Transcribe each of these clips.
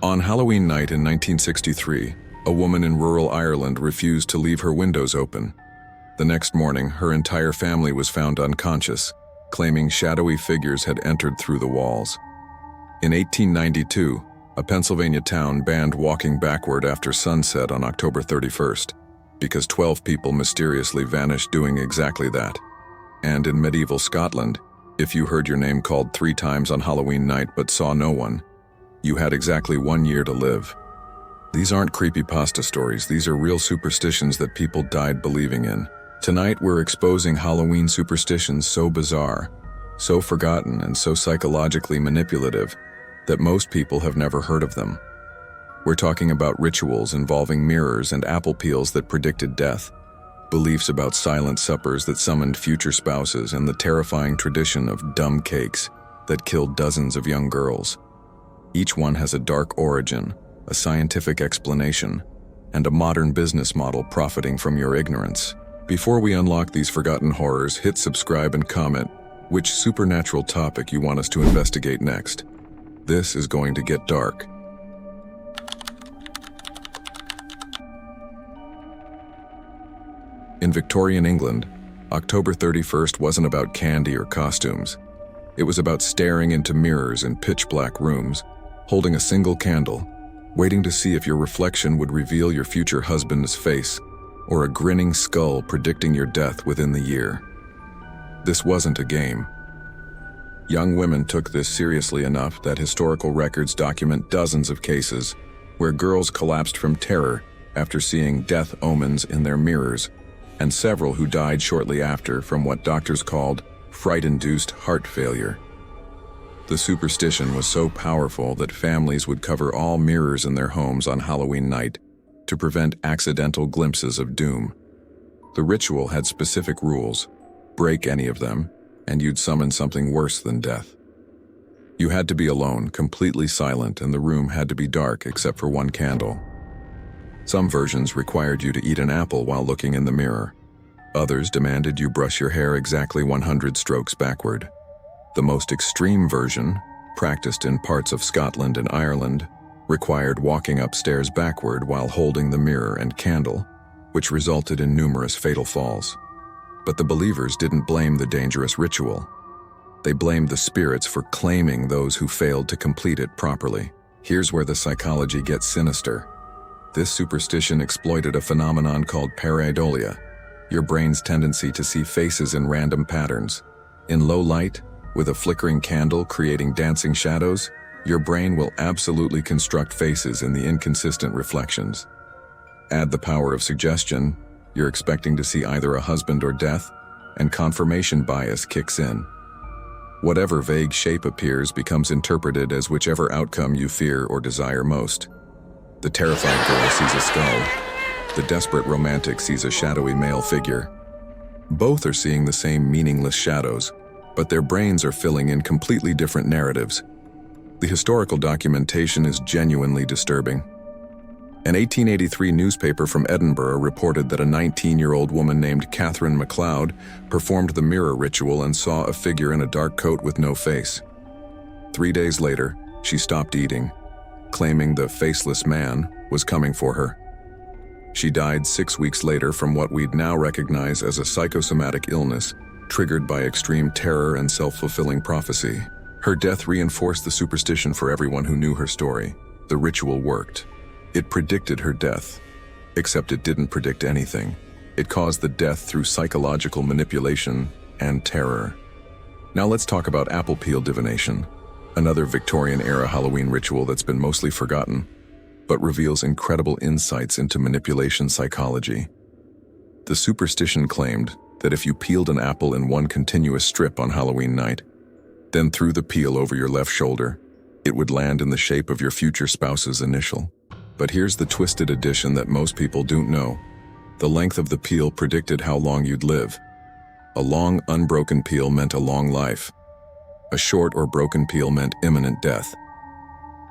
On Halloween night in 1963, a woman in rural Ireland refused to leave her windows open. The next morning, her entire family was found unconscious, claiming shadowy figures had entered through the walls. In 1892, a Pennsylvania town banned walking backward after sunset on October 31st, because 12 people mysteriously vanished doing exactly that. And in medieval Scotland, if you heard your name called 3 times on Halloween night but saw no one, you had exactly 1 year to live. These aren't creepypasta stories, these are real superstitions that people died believing in. Tonight we're exposing Halloween superstitions so bizarre, so forgotten, and so psychologically manipulative that most people have never heard of them. We're talking about rituals involving mirrors and apple peels that predicted death, beliefs about silent suppers that summoned future spouses, and the terrifying tradition of dumb cakes that killed dozens of young girls. Each one has a dark origin, a scientific explanation, and a modern business model profiting from your ignorance. Before we unlock these forgotten horrors, hit subscribe and comment which supernatural topic you want us to investigate next. This is going to get dark. In Victorian England, October 31st wasn't about candy or costumes. It was about staring into mirrors in pitch-black rooms, holding a single candle, waiting to see if your reflection would reveal your future husband's face, or a grinning skull predicting your death within the year. This wasn't a game. Young women took this seriously enough that historical records document dozens of cases where girls collapsed from terror after seeing death omens in their mirrors, and several who died shortly after from what doctors called fright-induced heart failure. The superstition was so powerful that families would cover all mirrors in their homes on Halloween night to prevent accidental glimpses of doom. The ritual had specific rules. Break any of them, and you'd summon something worse than death. You had to be alone, completely silent, and the room had to be dark except for one candle. Some versions required you to eat an apple while looking in the mirror. Others demanded you brush your hair exactly 100 strokes backward. The most extreme version, practiced in parts of Scotland and Ireland, required walking upstairs backward while holding the mirror and candle, which resulted in numerous fatal falls. But the believers didn't blame the dangerous ritual. They blamed the spirits for claiming those who failed to complete it properly. Here's where the psychology gets sinister. This superstition exploited a phenomenon called pareidolia, your brain's tendency to see faces in random patterns. In low light, with a flickering candle creating dancing shadows, your brain will absolutely construct faces in the inconsistent reflections. Add the power of suggestion, you're expecting to see either a husband or death, and confirmation bias kicks in. Whatever vague shape appears becomes interpreted as whichever outcome you fear or desire most. The terrified girl sees a skull. The desperate romantic sees a shadowy male figure. Both are seeing the same meaningless shadows, but their brains are filling in completely different narratives. The historical documentation is genuinely disturbing. An 1883 newspaper from Edinburgh reported that a 19-year-old woman named Catherine MacLeod performed the mirror ritual and saw a figure in a dark coat with no face. 3 days later, she stopped eating, claiming the faceless man was coming for her. She died 6 weeks later from what we'd now recognize as a psychosomatic illness triggered by extreme terror and self-fulfilling prophecy. Her death reinforced the superstition for everyone who knew her story. The ritual worked. It predicted her death, except it didn't predict anything. It caused the death through psychological manipulation and terror. Now let's talk about apple peel divination, another Victorian-era Halloween ritual that's been mostly forgotten, but reveals incredible insights into manipulation psychology. The superstition claimed that if you peeled an apple in one continuous strip on Halloween night, then threw the peel over your left shoulder, it would land in the shape of your future spouse's initial. But here's the twisted addition that most people don't know. The length of the peel predicted how long you'd live. A long, unbroken peel meant a long life. A short or broken peel meant imminent death.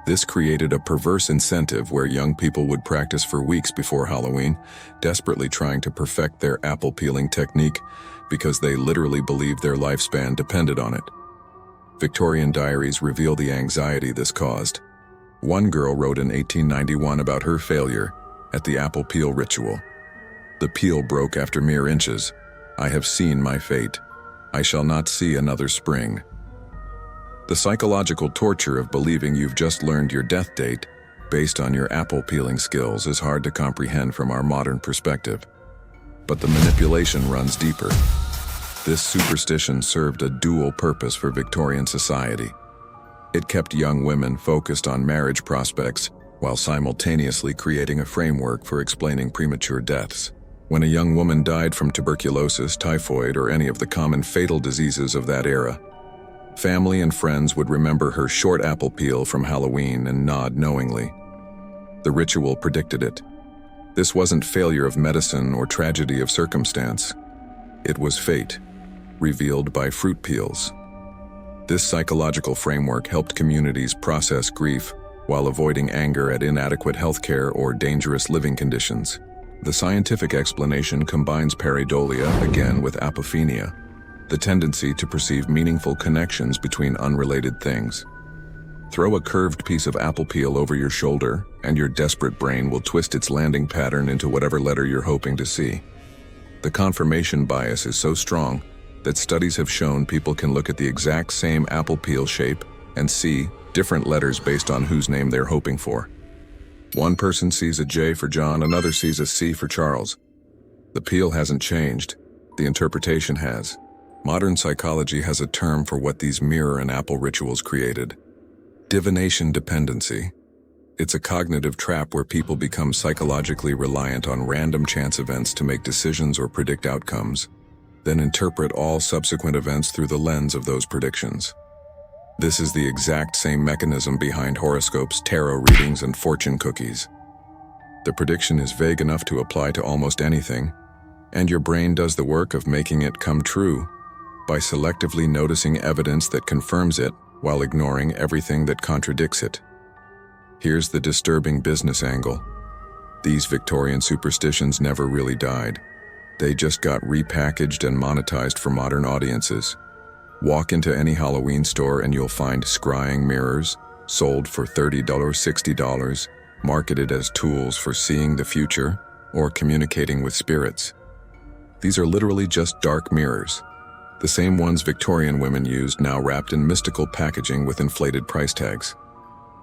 This created a perverse incentive where young people would practice for weeks before Halloween, desperately trying to perfect their apple peeling technique because they literally believed their lifespan depended on it. Victorian diaries reveal the anxiety this caused. One girl wrote in 1891 about her failure at the apple peel ritual. The peel broke after mere inches. I have seen my fate. I shall not see another spring. The psychological torture of believing you've just learned your death date based on your apple peeling skills is hard to comprehend from our modern perspective. But the manipulation runs deeper. This superstition served a dual purpose for Victorian society. It kept young women focused on marriage prospects while simultaneously creating a framework for explaining premature deaths. When a young woman died from tuberculosis, typhoid, or any of the common fatal diseases of that era, family and friends would remember her short apple peel from Halloween and nod knowingly. The ritual predicted it. This wasn't failure of medicine or tragedy of circumstance. It was fate, revealed by fruit peels. This psychological framework helped communities process grief while avoiding anger at inadequate healthcare or dangerous living conditions. The scientific explanation combines pareidolia again with apophenia, the tendency to perceive meaningful connections between unrelated things. Throw a curved piece of apple peel over your shoulder, and your desperate brain will twist its landing pattern into whatever letter you're hoping to see. The confirmation bias is so strong that studies have shown people can look at the exact same apple peel shape and see different letters based on whose name they're hoping for. One person sees a J for John, another sees a C for Charles. The peel hasn't changed, the interpretation has. Modern psychology has a term for what these mirror and apple rituals created: divination dependency. It's a cognitive trap where people become psychologically reliant on random chance events to make decisions or predict outcomes, then interpret all subsequent events through the lens of those predictions. This is the exact same mechanism behind horoscopes, tarot readings, and fortune cookies. The prediction is vague enough to apply to almost anything, and your brain does the work of making it come true by selectively noticing evidence that confirms it while ignoring everything that contradicts it. Here's the disturbing business angle. These Victorian superstitions never really died. They just got repackaged and monetized for modern audiences. Walk into any Halloween store and you'll find scrying mirrors, sold for $30, $60, marketed as tools for seeing the future or communicating with spirits. These are literally just dark mirrors, the same ones Victorian women used, now wrapped in mystical packaging with inflated price tags.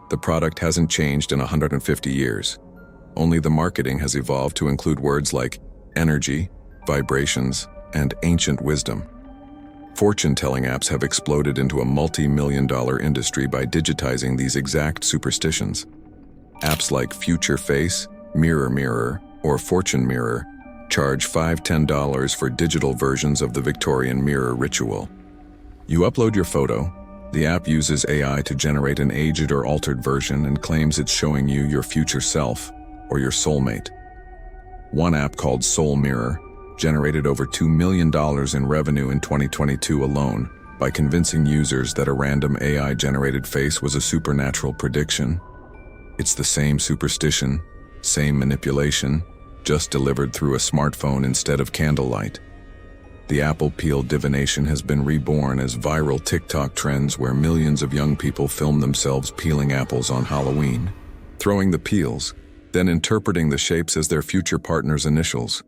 The product hasn't changed in 150 years. Only the marketing has evolved to include words like energy, vibrations, and ancient wisdom. Fortune-telling apps have exploded into a multi-million-dollar industry by digitizing these exact superstitions. Apps like Future Face, Mirror Mirror, or Fortune Mirror charge $5–10 for digital versions of the Victorian mirror ritual. You upload your photo, the app uses AI to generate an aged or altered version and claims it's showing you your future self or your soulmate. One app called Soul Mirror generated over $2 million in revenue in 2022 alone by convincing users that a random AI-generated face was a supernatural prediction. It's the same superstition, same manipulation, just delivered through a smartphone instead of candlelight. The apple peel divination has been reborn as viral TikTok trends where millions of young people film themselves peeling apples on Halloween, throwing the peels, then interpreting the shapes as their future partner's initials.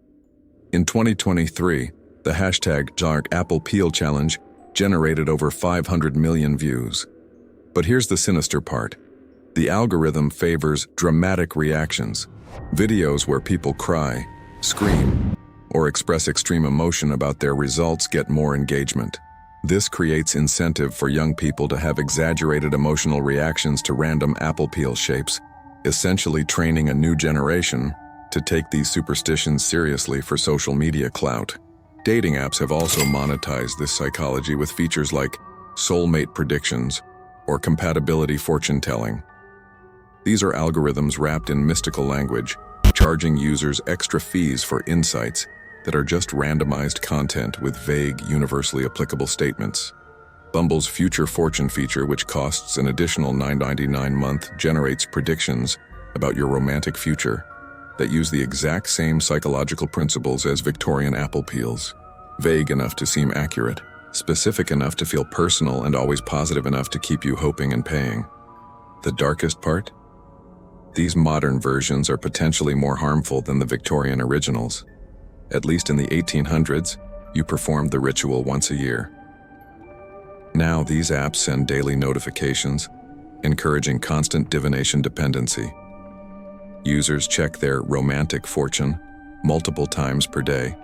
In 2023, the hashtag #ApplePeel Challenge generated over 500 million views. But here's the sinister part. The algorithm favors dramatic reactions, videos where people cry, scream, or express extreme emotion about their results get more engagement. This creates incentive for young people to have exaggerated emotional reactions to random apple peel shapes, essentially training a new generation to take these superstitions seriously for social media clout. Dating apps have also monetized this psychology with features like soulmate predictions or compatibility fortune-telling. These are algorithms wrapped in mystical language, charging users extra fees for insights that are just randomized content with vague, universally applicable statements. Bumble's Future Fortune feature, which costs an additional $9.99 a month, generates predictions about your romantic future that use the exact same psychological principles as Victorian apple peels. Vague enough to seem accurate, specific enough to feel personal, and always positive enough to keep you hoping and paying. The darkest part? These modern versions are potentially more harmful than the Victorian originals. At least in the 1800s, you performed the ritual once a year. Now these apps send daily notifications, encouraging constant divination dependency. Users check their romantic fortune multiple times per day,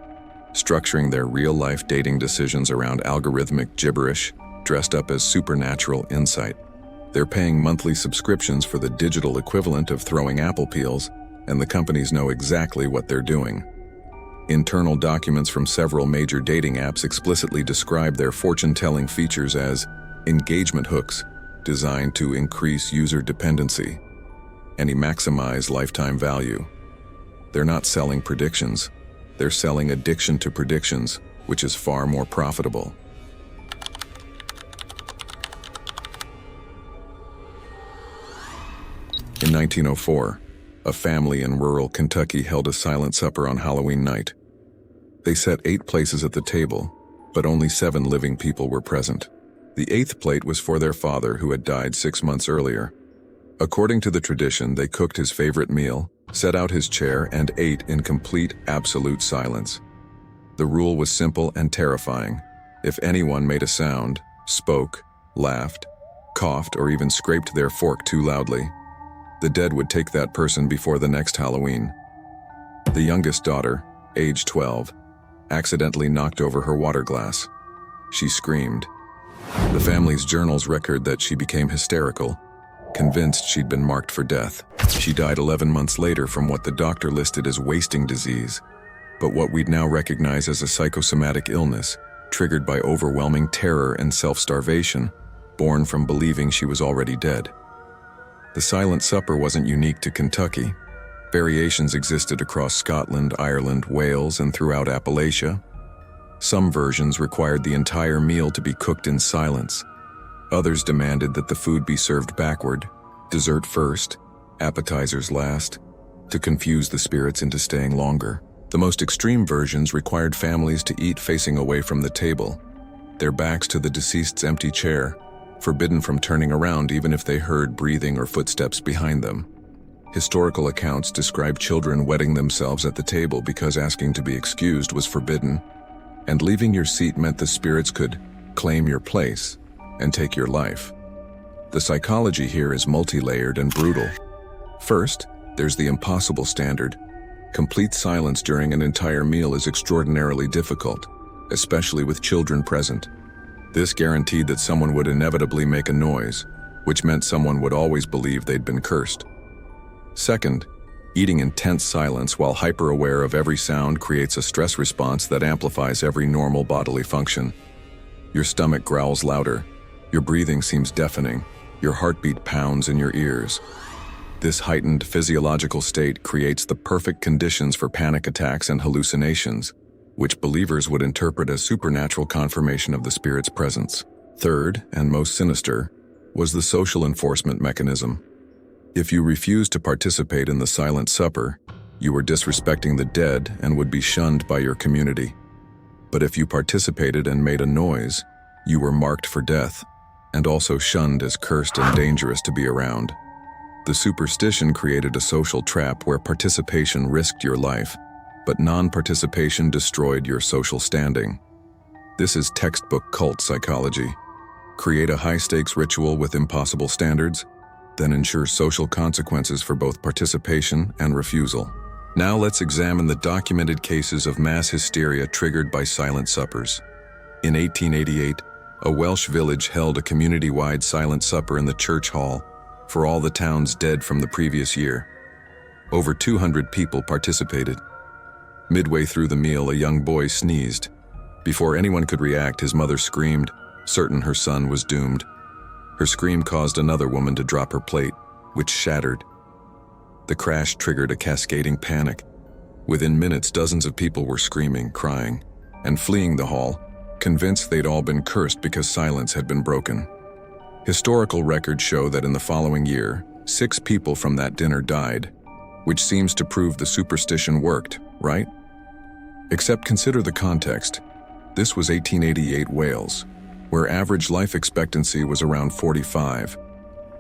structuring their real-life dating decisions around algorithmic gibberish dressed up as supernatural insight. They're paying monthly subscriptions for the digital equivalent of throwing apple peels, and the companies know exactly what they're doing. Internal documents from several major dating apps explicitly describe their fortune-telling features as engagement hooks designed to increase user dependency and maximize lifetime value. They're not selling predictions. They're selling addiction to predictions, which is far more profitable. In 1904, a family in rural Kentucky held a silent supper on Halloween night. They set 8 places at the table, but only 7 living people were present. The 8th plate was for their father, who had died 6 months earlier. According to the tradition, they cooked his favorite meal, set out his chair, and ate in complete, absolute silence. The rule was simple and terrifying. If anyone made a sound, spoke, laughed, coughed, or even scraped their fork too loudly, the dead would take that person before the next Halloween. The youngest daughter, age 12, accidentally knocked over her water glass. She screamed. The family's journals record that she became hysterical, convinced she'd been marked for death. She died 11 months later from what the doctor listed as wasting disease, but what we'd now recognize as a psychosomatic illness, triggered by overwhelming terror and self-starvation, born from believing she was already dead. The silent supper wasn't unique to Kentucky. Variations existed across Scotland, Ireland, Wales, and throughout Appalachia. Some versions required the entire meal to be cooked in silence. Others demanded that the food be served backward, dessert first, appetizers last, to confuse the spirits into staying longer. The most extreme versions required families to eat facing away from the table, their backs to the deceased's empty chair, forbidden from turning around even if they heard breathing or footsteps behind them. Historical accounts describe children wetting themselves at the table because asking to be excused was forbidden, and leaving your seat meant the spirits could claim your place and take your life. The psychology here is multi-layered and brutal. First, there's the impossible standard. Complete silence during an entire meal is extraordinarily difficult, especially with children present. This guaranteed that someone would inevitably make a noise, which meant someone would always believe they'd been cursed. Second, eating in tense silence while hyper-aware of every sound creates a stress response that amplifies every normal bodily function. Your stomach growls louder, your breathing seems deafening, your heartbeat pounds in your ears. This heightened physiological state creates the perfect conditions for panic attacks and hallucinations, which believers would interpret as supernatural confirmation of the spirit's presence. Third, and most sinister, was the social enforcement mechanism. If you refused to participate in the silent supper, you were disrespecting the dead and would be shunned by your community. But if you participated and made a noise, you were marked for death, and also shunned as cursed and dangerous to be around. The superstition created a social trap where participation risked your life, but non-participation destroyed your social standing. This is textbook cult psychology. Create a high-stakes ritual with impossible standards, then ensure social consequences for both participation and refusal. Now let's examine the documented cases of mass hysteria triggered by silent suppers. In 1888, a Welsh village held a community-wide silent supper in the church hall for all the town's dead from the previous year. Over 200 people participated. Midway through the meal, a young boy sneezed. Before anyone could react, his mother screamed, certain her son was doomed. Her scream caused another woman to drop her plate, which shattered. The crash triggered a cascading panic. Within minutes, dozens of people were screaming, crying, and fleeing the hall, convinced they'd all been cursed because silence had been broken. Historical records show that in the following year, 6 people from that dinner died, which seems to prove the superstition worked, right? Except consider the context. This was 1888 Wales, where average life expectancy was around 45.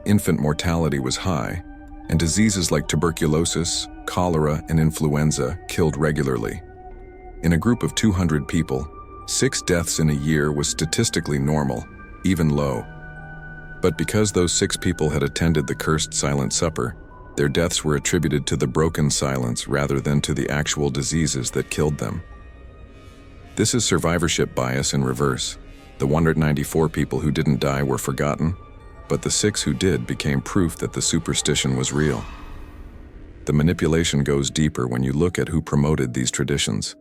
Infant mortality was high, and diseases like tuberculosis, cholera, and influenza killed regularly. In a group of 200 people, 6 deaths in a year was statistically normal, even low. But because those 6 people had attended the cursed silent supper, their deaths were attributed to the broken silence rather than to the actual diseases that killed them. This is survivorship bias in reverse. The 194 people who didn't die were forgotten, but the 6 who did became proof that the superstition was real. The manipulation goes deeper when you look at who promoted these traditions.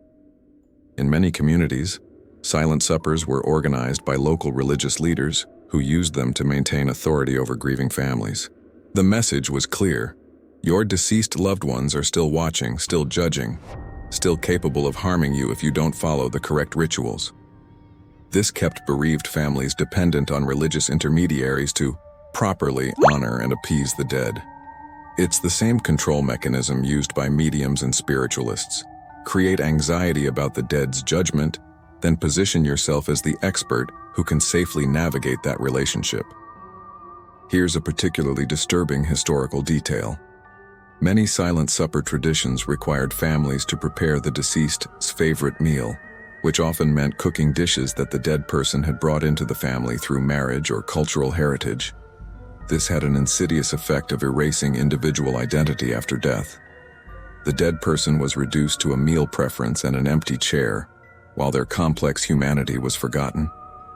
In many communities, silent suppers were organized by local religious leaders who used them to maintain authority over grieving families. The message was clear. Your deceased loved ones are still watching, still judging, still capable of harming you if you don't follow the correct rituals. This kept bereaved families dependent on religious intermediaries to properly honor and appease the dead. It's the same control mechanism used by mediums and spiritualists. Create anxiety about the dead's judgment, then position yourself as the expert who can safely navigate that relationship. Here's a particularly disturbing historical detail. Many silent supper traditions required families to prepare the deceased's favorite meal, which often meant cooking dishes that the dead person had brought into the family through marriage or cultural heritage. This had an insidious effect of erasing individual identity after death. The dead person was reduced to a meal preference and an empty chair, while their complex humanity was forgotten.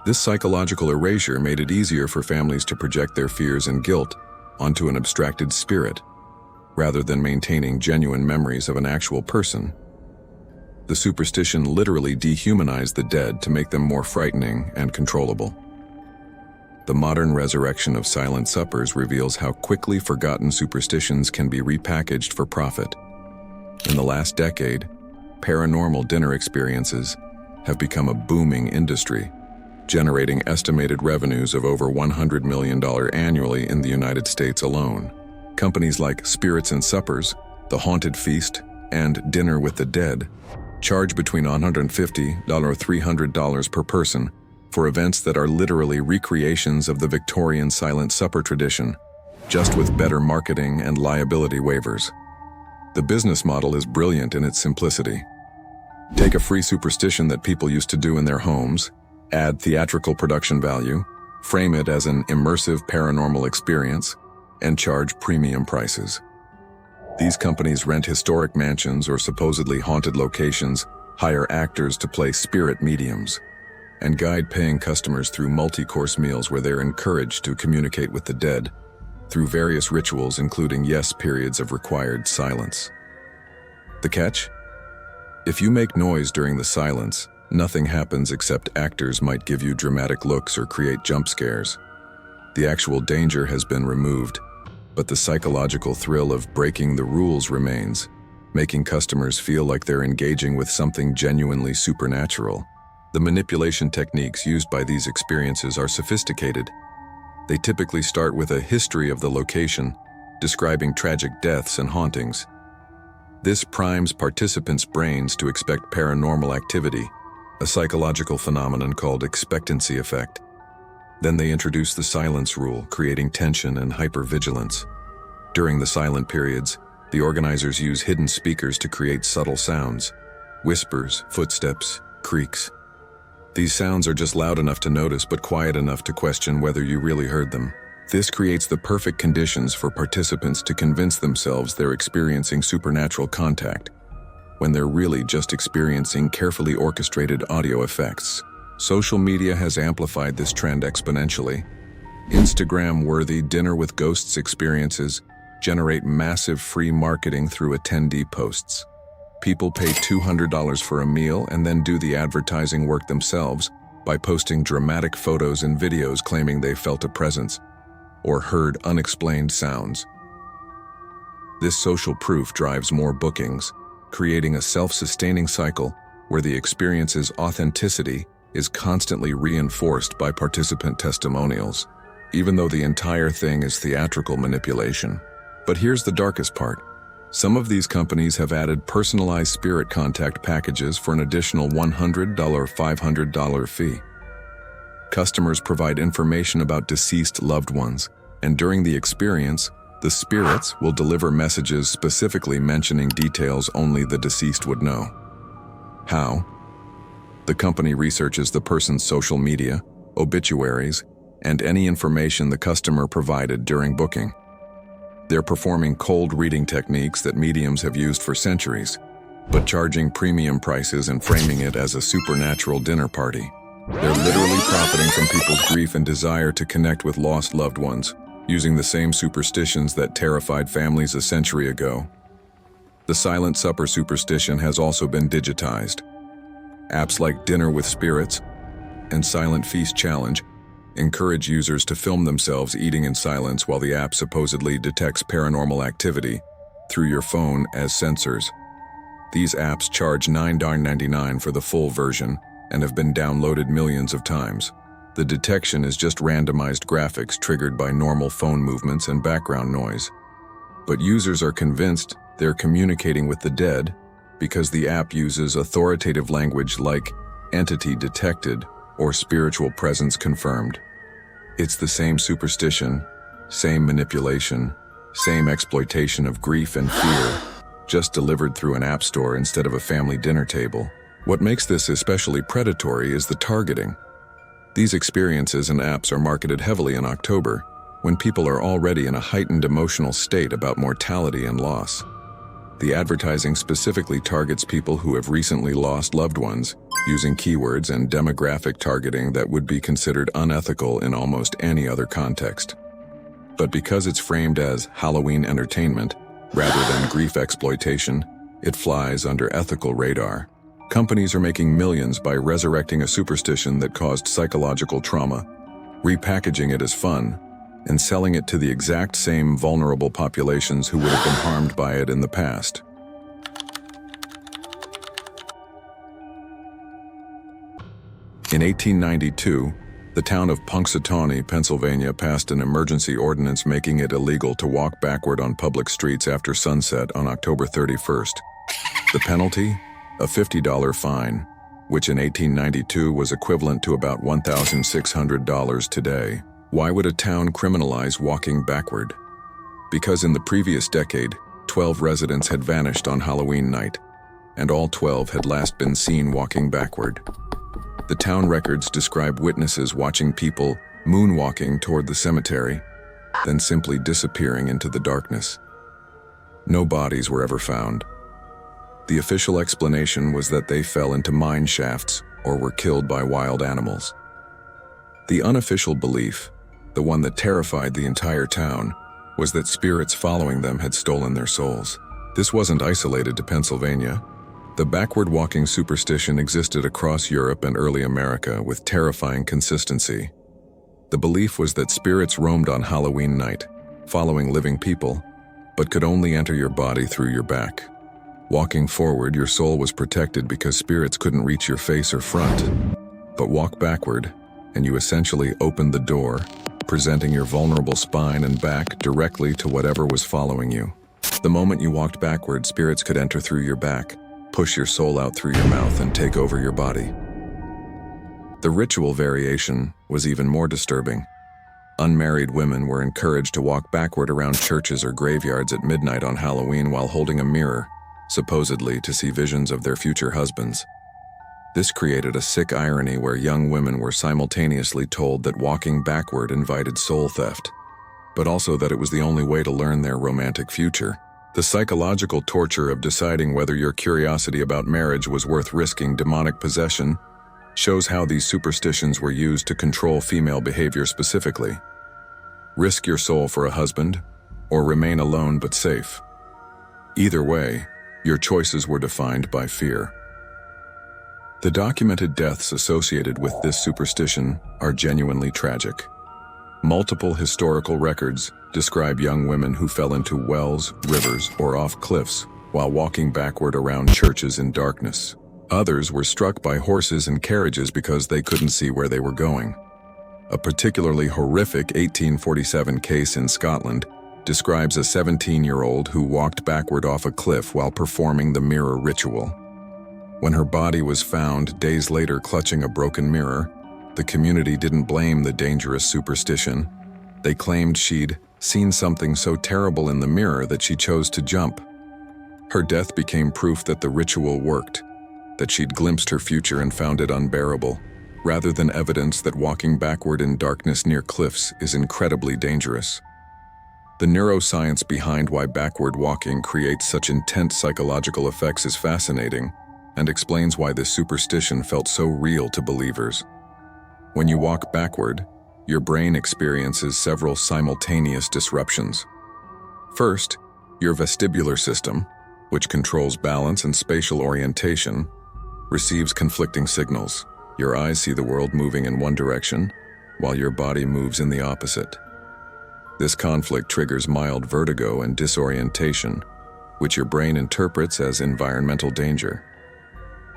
This psychological erasure made it easier for families to project their fears and guilt onto an abstracted spirit, rather than maintaining genuine memories of an actual person. The superstition literally dehumanized the dead to make them more frightening and controllable. The modern resurrection of silent suppers reveals how quickly forgotten superstitions can be repackaged for profit. In the last decade, paranormal dinner experiences have become a booming industry, generating estimated revenues of over $100 million annually in the United States alone. Companies like Spirits and Suppers, The Haunted Feast, and Dinner with the Dead charge between $150 or $300 per person for events that are literally recreations of the Victorian silent supper tradition, just with better marketing and liability waivers. The business model is brilliant in its simplicity. Take a free superstition that people used to do in their homes, add theatrical production value, frame it as an immersive paranormal experience, and charge premium prices. These companies rent historic mansions or supposedly haunted locations, hire actors to play spirit mediums, and guide paying customers through multi-course meals where they're encouraged to communicate with the dead through various rituals, including yes periods of required silence. The catch? If you make noise during the silence, nothing happens except actors might give you dramatic looks or create jump scares. The actual danger has been removed, but the psychological thrill of breaking the rules remains, making customers feel like they're engaging with something genuinely supernatural. The manipulation techniques used by these experiences are sophisticated. They typically start with a history of the location, describing tragic deaths and hauntings. This primes participants' brains to expect paranormal activity, a psychological phenomenon called expectancy effect. Then they introduce the silence rule, creating tension and hypervigilance. During the silent periods, the organizers use hidden speakers to create subtle sounds, whispers, footsteps, creaks. These sounds are just loud enough to notice but quiet enough to question whether you really heard them. This creates the perfect conditions for participants to convince themselves they're experiencing supernatural contact, when they're really just experiencing carefully orchestrated audio effects. Social media has amplified this trend exponentially. Instagram-worthy dinner with ghosts experiences generate massive free marketing through attendee posts. People pay $200 for a meal and then do the advertising work themselves by posting dramatic photos and videos claiming they felt a presence or heard unexplained sounds. This social proof drives more bookings, creating a self-sustaining cycle where the experience's authenticity is constantly reinforced by participant testimonials, even though the entire thing is theatrical manipulation. But here's the darkest part. Some of these companies have added personalized spirit contact packages for an additional $100 or $500 fee. Customers provide information about deceased loved ones, and during the experience, The spirits will deliver messages specifically mentioning details only the deceased would know. How? The company researches the person's social media, obituaries, and any information the customer provided during booking. They're performing cold reading techniques that mediums have used for centuries, but charging premium prices and framing it as a supernatural dinner party. They're literally profiting from people's grief and desire to connect with lost loved ones, using the same superstitions that terrified families a century ago. The Silent Supper superstition has also been digitized. Apps like Dinner with Spirits and Silent Feast Challenge encourage users to film themselves eating in silence while the app supposedly detects paranormal activity through your phone as sensors. These apps charge $9.99 for the full version and have been downloaded millions of times. The detection is just randomized graphics triggered by normal phone movements and background noise. But users are convinced they're communicating with the dead because the app uses authoritative language like entity detected or spiritual presence confirmed. It's the same superstition, same manipulation, same exploitation of grief and fear, just delivered through an app store instead of a family dinner table. What makes this especially predatory is the targeting. These experiences and apps are marketed heavily in October, when people are already in a heightened emotional state about mortality and loss. The advertising specifically targets people who have recently lost loved ones, using keywords and demographic targeting that would be considered unethical in almost any other context. But because it's framed as Halloween entertainment, rather than grief exploitation, it flies under ethical radar. Companies are making millions by resurrecting a superstition that caused psychological trauma, repackaging it as fun, and selling it to the exact same vulnerable populations who would have been harmed by it in the past. In 1892, the town of Punxsutawney, Pennsylvania passed an emergency ordinance making it illegal to walk backward on public streets after sunset on October 31st. The penalty? A $50 fine, which in 1892 was equivalent to about $1,600 today. Why would a town criminalize walking backward? Because in the previous decade, 12 residents had vanished on Halloween night, and all 12 had last been seen walking backward. The town records describe witnesses watching people moonwalking toward the cemetery, then simply disappearing into the darkness. No bodies were ever found. The official explanation was that they fell into mine shafts or were killed by wild animals. The unofficial belief, the one that terrified the entire town, was that spirits following them had stolen their souls. This wasn't isolated to Pennsylvania. The backward-walking superstition existed across Europe and early America with terrifying consistency. The belief was that spirits roamed on Halloween night, following living people, but could only enter your body through your back. Walking forward, your soul was protected because spirits couldn't reach your face or front. But walk backward, and you essentially opened the door, presenting your vulnerable spine and back directly to whatever was following you. The moment you walked backward, spirits could enter through your back, push your soul out through your mouth, and take over your body. The ritual variation was even more disturbing. Unmarried women were encouraged to walk backward around churches or graveyards at midnight on Halloween while holding a mirror, supposedly to see visions of their future husbands. This created a sick irony where young women were simultaneously told that walking backward invited soul theft, but also that it was the only way to learn their romantic future. The psychological torture of deciding whether your curiosity about marriage was worth risking demonic possession shows how these superstitions were used to control female behavior specifically. Risk your soul for a husband, or remain alone but safe. Either way, your choices were defined by fear. The documented deaths associated with this superstition are genuinely tragic. Multiple historical records describe young women who fell into wells, rivers, or off cliffs while walking backward around churches in darkness. Others were struck by horses and carriages because they couldn't see where they were going. A particularly horrific 1847 case in Scotland describes a 17-year-old who walked backward off a cliff while performing the mirror ritual. When her body was found days later clutching a broken mirror, the community didn't blame the dangerous superstition. They claimed she'd seen something so terrible in the mirror that she chose to jump. Her death became proof that the ritual worked, that she'd glimpsed her future and found it unbearable, rather than evidence that walking backward in darkness near cliffs is incredibly dangerous. The neuroscience behind why backward walking creates such intense psychological effects is fascinating and explains why this superstition felt so real to believers. When you walk backward, your brain experiences several simultaneous disruptions. First, your vestibular system, which controls balance and spatial orientation, receives conflicting signals. Your eyes see the world moving in one direction, while your body moves in the opposite. This conflict triggers mild vertigo and disorientation, which your brain interprets as environmental danger.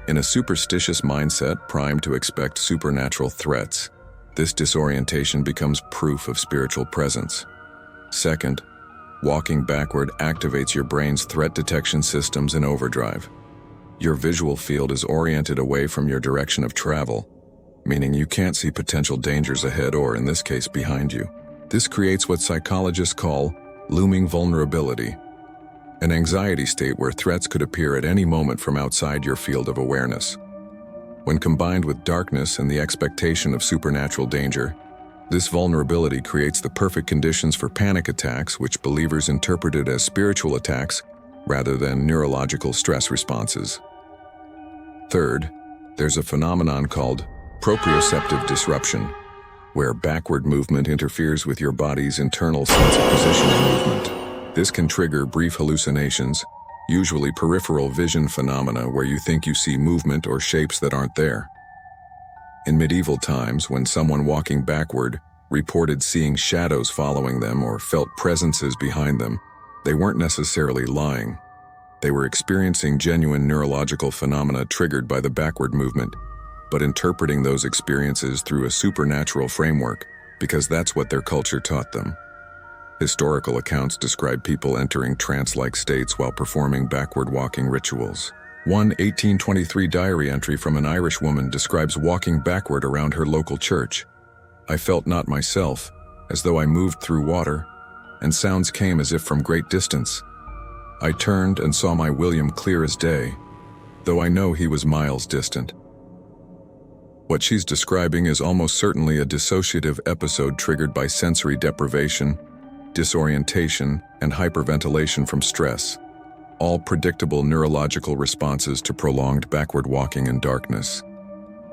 In a superstitious mindset primed to expect supernatural threats, this disorientation becomes proof of spiritual presence. Second, walking backward activates your brain's threat detection systems in overdrive. Your visual field is oriented away from your direction of travel, meaning you can't see potential dangers ahead or, in this case, behind you. This creates what psychologists call looming vulnerability, an anxiety state where threats could appear at any moment from outside your field of awareness. When combined with darkness and the expectation of supernatural danger, this vulnerability creates the perfect conditions for panic attacks, which believers interpreted as spiritual attacks rather than neurological stress responses. Third, there's a phenomenon called proprioceptive disruption, where backward movement interferes with your body's internal sense of position and movement. This can trigger brief hallucinations, usually peripheral vision phenomena where you think you see movement or shapes that aren't there. In medieval times, when someone walking backward reported seeing shadows following them or felt presences behind them, they weren't necessarily lying. They were experiencing genuine neurological phenomena triggered by the backward movement, but interpreting those experiences through a supernatural framework because that's what their culture taught them. Historical accounts describe people entering trance-like states while performing backward walking rituals. One 1823 diary entry from an Irish woman describes walking backward around her local church. "I felt not myself, as though I moved through water, and sounds came as if from great distance. I turned and saw my William clear as day, though I know he was miles distant." What she's describing is almost certainly a dissociative episode triggered by sensory deprivation, disorientation, and hyperventilation from stress, all predictable neurological responses to prolonged backward walking in darkness.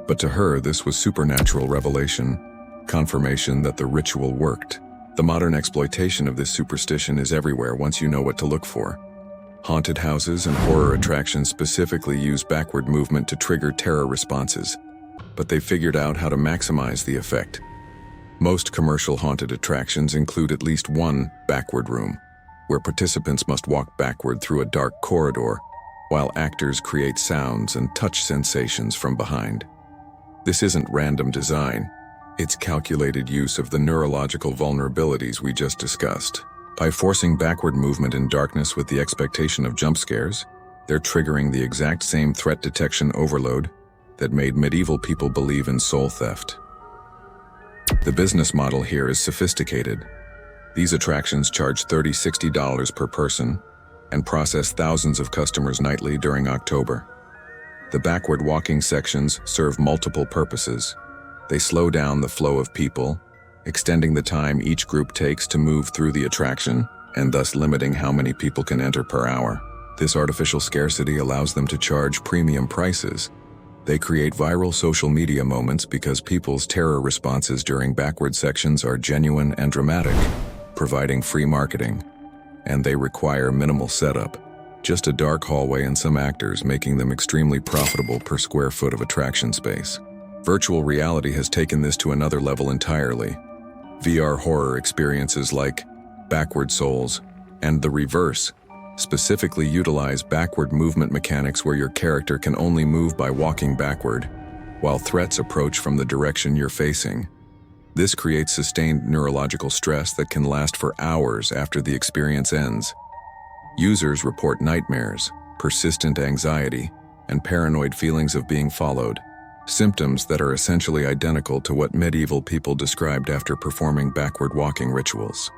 But to her, this was supernatural revelation, confirmation that the ritual worked. The modern exploitation of this superstition is everywhere once you know what to look for. Haunted houses and horror attractions specifically use backward movement to trigger terror responses, but they figured out how to maximize the effect. Most commercial haunted attractions include at least one backward room, where participants must walk backward through a dark corridor, while actors create sounds and touch sensations from behind. This isn't random design, it's calculated use of the neurological vulnerabilities we just discussed. By forcing backward movement in darkness with the expectation of jump scares, they're triggering the exact same threat detection overload that made medieval people believe in soul theft. The business model here is sophisticated. These attractions charge $30–60 per person and process thousands of customers nightly during October. The backward walking sections serve multiple purposes. They slow down the flow of people, extending the time each group takes to move through the attraction, and thus limiting how many people can enter per hour. This artificial scarcity allows them to charge premium prices. They create viral social media moments because people's terror responses during backward sections are genuine and dramatic, providing free marketing. And they require minimal setup, just a dark hallway and some actors, making them extremely profitable per square foot of attraction space. Virtual reality has taken this to another level entirely. VR horror experiences like Backward Souls and The Reverse specifically utilize backward movement mechanics where your character can only move by walking backward, while threats approach from the direction you're facing. This creates sustained neurological stress that can last for hours after the experience ends. Users report nightmares, persistent anxiety, and paranoid feelings of being followed, symptoms that are essentially identical to what medieval people described after performing backward walking rituals.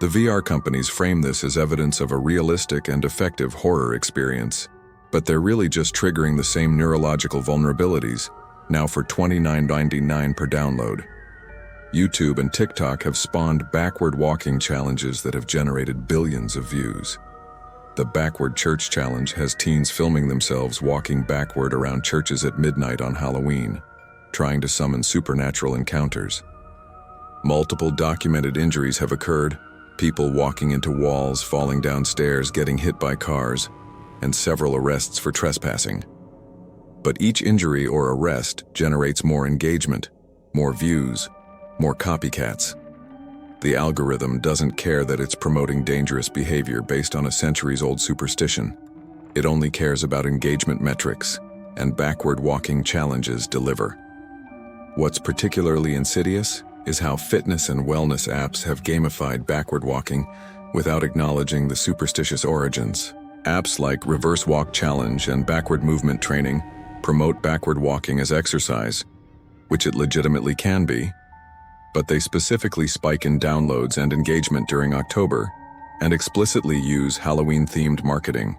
The VR companies frame this as evidence of a realistic and effective horror experience, but they're really just triggering the same neurological vulnerabilities, now for $29.99 per download. YouTube and TikTok have spawned backward walking challenges that have generated billions of views. The Backward Church Challenge has teens filming themselves walking backward around churches at midnight on Halloween, trying to summon supernatural encounters. Multiple documented injuries have occurred, people walking into walls, falling down stairs, getting hit by cars, and several arrests for trespassing. But each injury or arrest generates more engagement, more views, more copycats. The algorithm doesn't care that it's promoting dangerous behavior based on a centuries-old superstition. It only cares about engagement metrics, and backward walking challenges deliver. What's particularly insidious is how fitness and wellness apps have gamified backward walking without acknowledging the superstitious origins. Apps like Reverse Walk Challenge and Backward Movement Training promote backward walking as exercise, which it legitimately can be, but they specifically spike in downloads and engagement during October and explicitly use Halloween-themed marketing.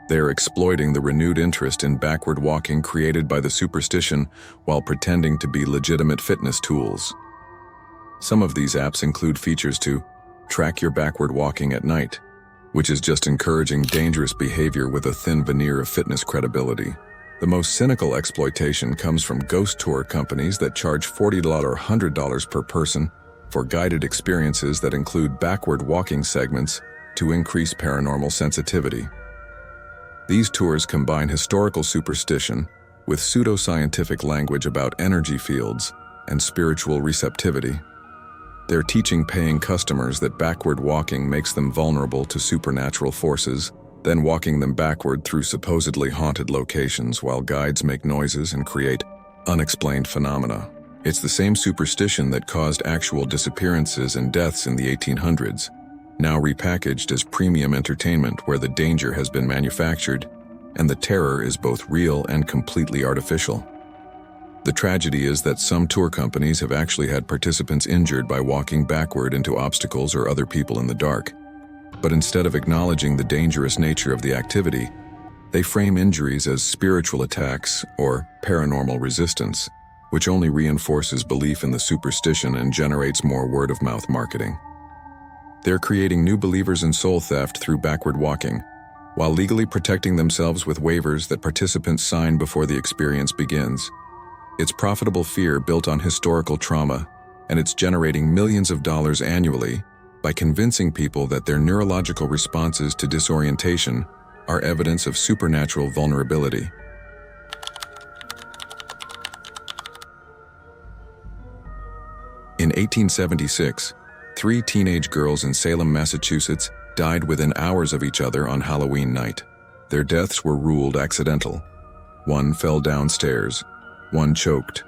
They're exploiting the renewed interest in backward walking created by the superstition while pretending to be legitimate fitness tools. Some of these apps include features to track your backward walking at night, which is just encouraging dangerous behavior with a thin veneer of fitness credibility. The most cynical exploitation comes from ghost tour companies that charge $40 or $100 per person for guided experiences that include backward walking segments to increase paranormal sensitivity. These tours combine historical superstition with pseudoscientific language about energy fields and spiritual receptivity. They're teaching paying customers that backward walking makes them vulnerable to supernatural forces, then walking them backward through supposedly haunted locations while guides make noises and create unexplained phenomena. It's the same superstition that caused actual disappearances and deaths in the 1800s, now repackaged as premium entertainment where the danger has been manufactured and the terror is both real and completely artificial. The tragedy is that some tour companies have actually had participants injured by walking backward into obstacles or other people in the dark. But instead of acknowledging the dangerous nature of the activity, they frame injuries as spiritual attacks or paranormal resistance, which only reinforces belief in the superstition and generates more word-of-mouth marketing. They're creating new believers in soul theft through backward walking, while legally protecting themselves with waivers that participants sign before the experience begins. It's profitable fear built on historical trauma, and it's generating millions of dollars annually by convincing people that their neurological responses to disorientation are evidence of supernatural vulnerability. In 1876, 3 teenage girls in Salem, Massachusetts, died within hours of each other on Halloween night. Their deaths were ruled accidental. One fell downstairs, one choked,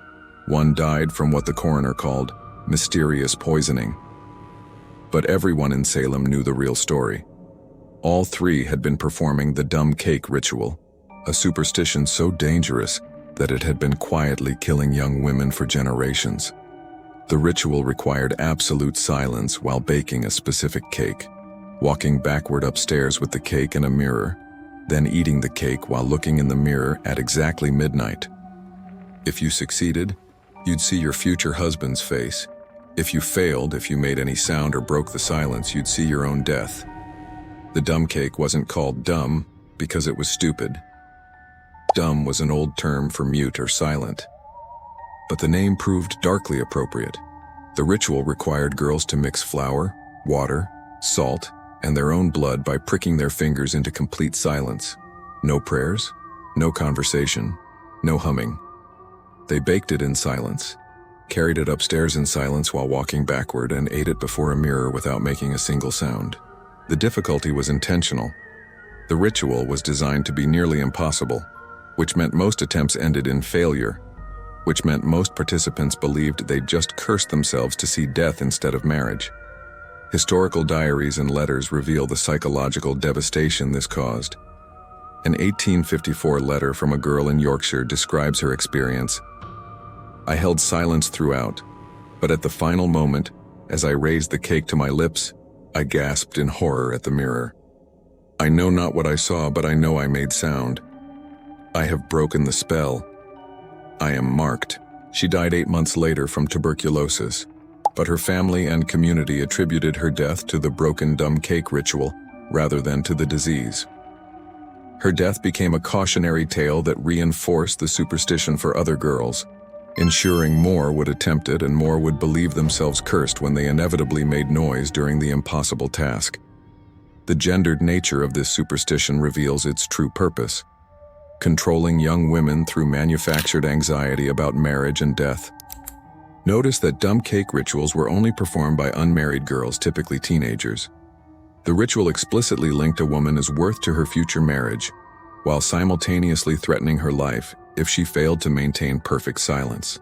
one died from what the coroner called mysterious poisoning. But everyone in Salem knew the real story. All 3 had been performing the dumb cake ritual, a superstition so dangerous that it had been quietly killing young women for generations. The ritual required absolute silence while baking a specific cake, walking backward upstairs with the cake in a mirror, then eating the cake while looking in the mirror at exactly midnight. If you succeeded, you'd see your future husband's face. If you failed, if you made any sound or broke the silence, you'd see your own death. The dumb cake wasn't called dumb because it was stupid. Dumb was an old term for mute or silent. But the name proved darkly appropriate. The ritual required girls to mix flour, water, salt, and their own blood by pricking their fingers into complete silence. No prayers, no conversation, no humming. They baked it in silence, carried it upstairs in silence while walking backward, and ate it before a mirror without making a single sound. The difficulty was intentional. The ritual was designed to be nearly impossible, which meant most attempts ended in failure, which meant most participants believed they'd just cursed themselves to see death instead of marriage. Historical diaries and letters reveal the psychological devastation this caused. An 1854 letter from a girl in Yorkshire describes her experience. I held silence throughout, but at the final moment, as I raised the cake to my lips, I gasped in horror at the mirror. I know not what I saw, but I know I made sound. I have broken the spell. I am marked. She died 8 months later from tuberculosis, but her family and community attributed her death to the broken dumb cake ritual rather than to the disease. Her death became a cautionary tale that reinforced the superstition for other girls, ensuring more would attempt it and more would believe themselves cursed when they inevitably made noise during the impossible task. The gendered nature of this superstition reveals its true purpose: controlling young women through manufactured anxiety about marriage and death. Notice that dumb cake rituals were only performed by unmarried girls, typically teenagers. The ritual explicitly linked a woman's worth to her future marriage, while simultaneously threatening her life if she failed to maintain perfect silence.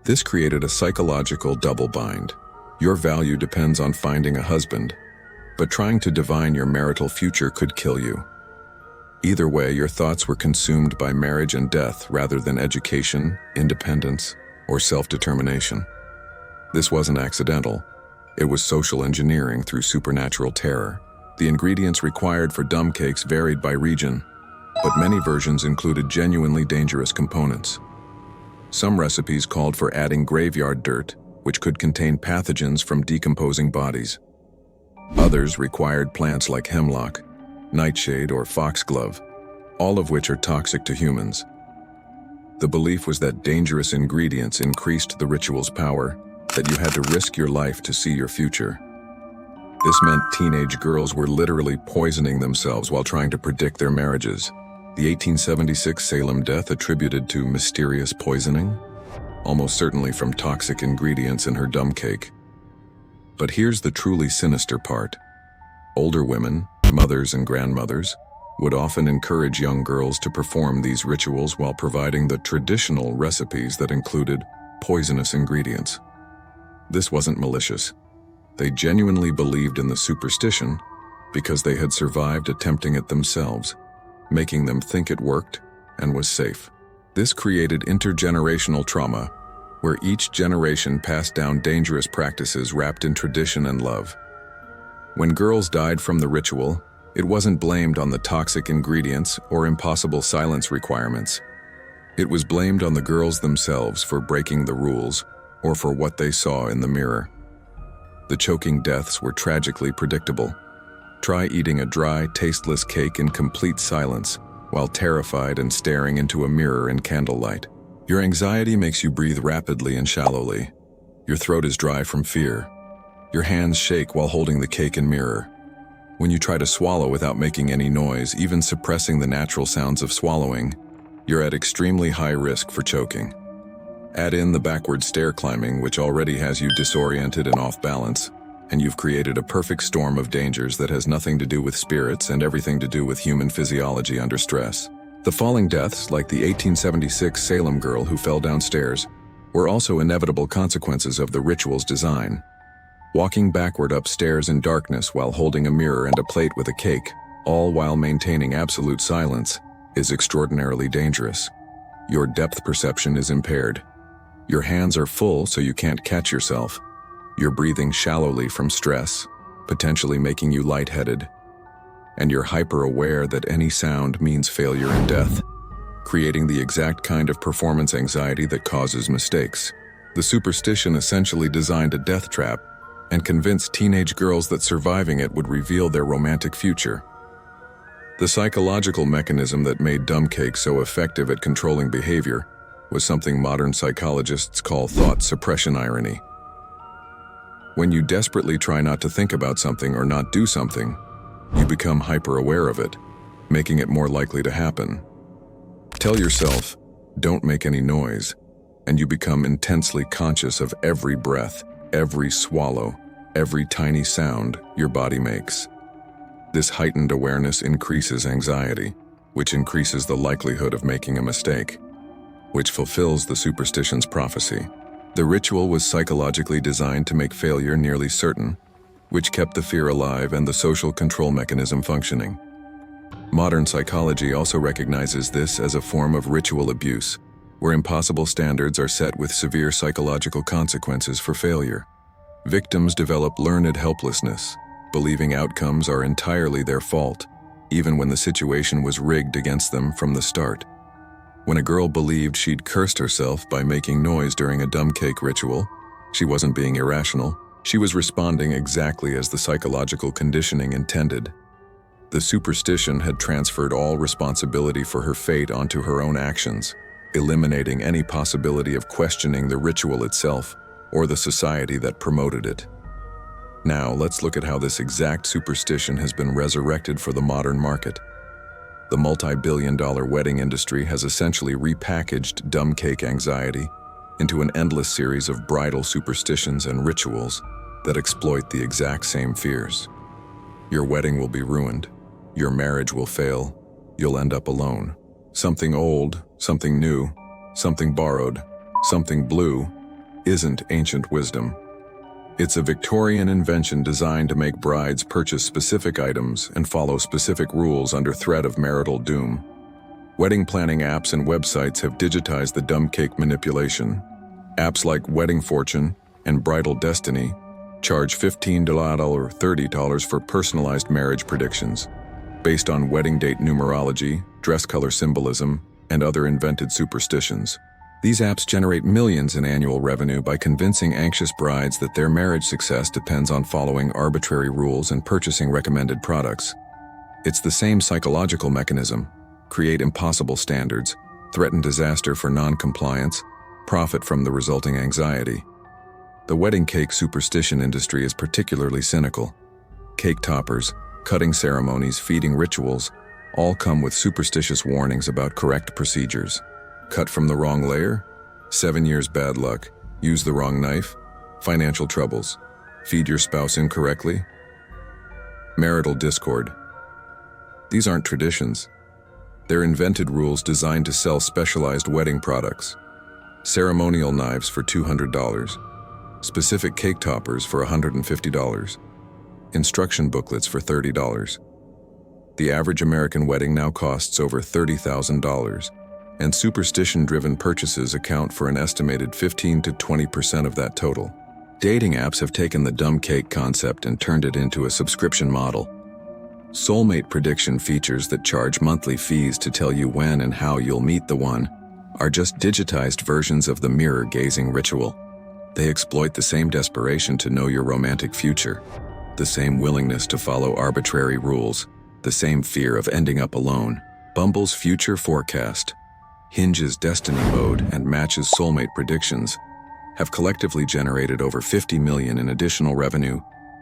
This created a psychological double bind. Your value depends on finding a husband, but trying to divine your marital future could kill you. Either way, your thoughts were consumed by marriage and death rather than education, independence, or self-determination. This wasn't accidental. It was social engineering through supernatural terror. The ingredients required for dumb cakes varied by region, but many versions included genuinely dangerous components. Some recipes called for adding graveyard dirt, which could contain pathogens from decomposing bodies. Others required plants like hemlock, nightshade, or foxglove, all of which are toxic to humans. The belief was that dangerous ingredients increased the ritual's power, that you had to risk your life to see your future. This meant teenage girls were literally poisoning themselves while trying to predict their marriages. The 1876 Salem death attributed to mysterious poisoning? Almost certainly from toxic ingredients in her dumb cake. But here's the truly sinister part. Older women, mothers and grandmothers, would often encourage young girls to perform these rituals while providing the traditional recipes that included poisonous ingredients. This wasn't malicious. They genuinely believed in the superstition because they had survived attempting it themselves, making them think it worked and was safe. This created intergenerational trauma, where each generation passed down dangerous practices wrapped in tradition and love. When girls died from the ritual, it wasn't blamed on the toxic ingredients or impossible silence requirements. It was blamed on the girls themselves for breaking the rules or for what they saw in the mirror. The choking deaths were tragically predictable. Try eating a dry, tasteless cake in complete silence while terrified and staring into a mirror in candlelight. Your anxiety makes you breathe rapidly and shallowly. Your throat is dry from fear. Your hands shake while holding the cake and mirror. When you try to swallow without making any noise, even suppressing the natural sounds of swallowing, you're at extremely high risk for choking. Add in the backward stair climbing, which already has you disoriented and off balance, and you've created a perfect storm of dangers that has nothing to do with spirits and everything to do with human physiology under stress. The falling deaths, like the 1876 Salem girl who fell downstairs, were also inevitable consequences of the ritual's design. Walking backward upstairs in darkness while holding a mirror and a plate with a cake, all while maintaining absolute silence, is extraordinarily dangerous. Your depth perception is impaired. Your hands are full so you can't catch yourself. You're breathing shallowly from stress, potentially making you lightheaded. And you're hyper-aware that any sound means failure and death, creating the exact kind of performance anxiety that causes mistakes. The superstition essentially designed a death trap and convinced teenage girls that surviving it would reveal their romantic future. The psychological mechanism that made dumb cake so effective at controlling behavior was something modern psychologists call thought suppression irony. When you desperately try not to think about something or not do something, you become hyper-aware of it, making it more likely to happen. Tell yourself, don't make any noise, and you become intensely conscious of every breath, every swallow, every tiny sound your body makes. This heightened awareness increases anxiety, which increases the likelihood of making a mistake, which fulfills the superstition's prophecy. The ritual was psychologically designed to make failure nearly certain, which kept the fear alive and the social control mechanism functioning. Modern psychology also recognizes this as a form of ritual abuse, where impossible standards are set with severe psychological consequences for failure. Victims develop learned helplessness, believing outcomes are entirely their fault, even when the situation was rigged against them from the start. When a girl believed she'd cursed herself by making noise during a dumb cake ritual, she wasn't being irrational. She was responding exactly as the psychological conditioning intended. The superstition had transferred all responsibility for her fate onto her own actions, eliminating any possibility of questioning the ritual itself or the society that promoted it. Now, let's look at how this exact superstition has been resurrected for the modern market. The multi-billion-dollar wedding industry has essentially repackaged dumb cake anxiety into an endless series of bridal superstitions and rituals that exploit the exact same fears. Your wedding will be ruined. Your marriage will fail. You'll end up alone. Something old, something new, something borrowed, something blue isn't ancient wisdom. It's a Victorian invention designed to make brides purchase specific items and follow specific rules under threat of marital doom. Wedding planning apps and websites have digitized the dumb cake manipulation. Apps like Wedding Fortune and Bridal Destiny charge $15 or $30 for personalized marriage predictions, based on wedding date numerology, dress color symbolism, and other invented superstitions. These apps generate millions in annual revenue by convincing anxious brides that their marriage success depends on following arbitrary rules and purchasing recommended products. It's the same psychological mechanism: create impossible standards, threaten disaster for non-compliance, profit from the resulting anxiety. The wedding cake superstition industry is particularly cynical. Cake toppers, cutting ceremonies, feeding rituals, all come with superstitious warnings about correct procedures. Cut from the wrong layer? 7 years bad luck. Use the wrong knife? Financial troubles. Feed your spouse incorrectly? Marital discord. These aren't traditions. They're invented rules designed to sell specialized wedding products. Ceremonial knives for $200. Specific cake toppers for $150. Instruction booklets for $30. The average American wedding now costs over $30,000. And superstition-driven purchases account for an estimated 15 to 20% of that total. Dating apps have taken the dumb cake concept and turned it into a subscription model. Soulmate prediction features that charge monthly fees to tell you when and how you'll meet the one are just digitized versions of the mirror-gazing ritual. They exploit the same desperation to know your romantic future, the same willingness to follow arbitrary rules, the same fear of ending up alone. Bumble's future forecast, Hinge's destiny mode, and Match's soulmate predictions have collectively generated over $50 million in additional revenue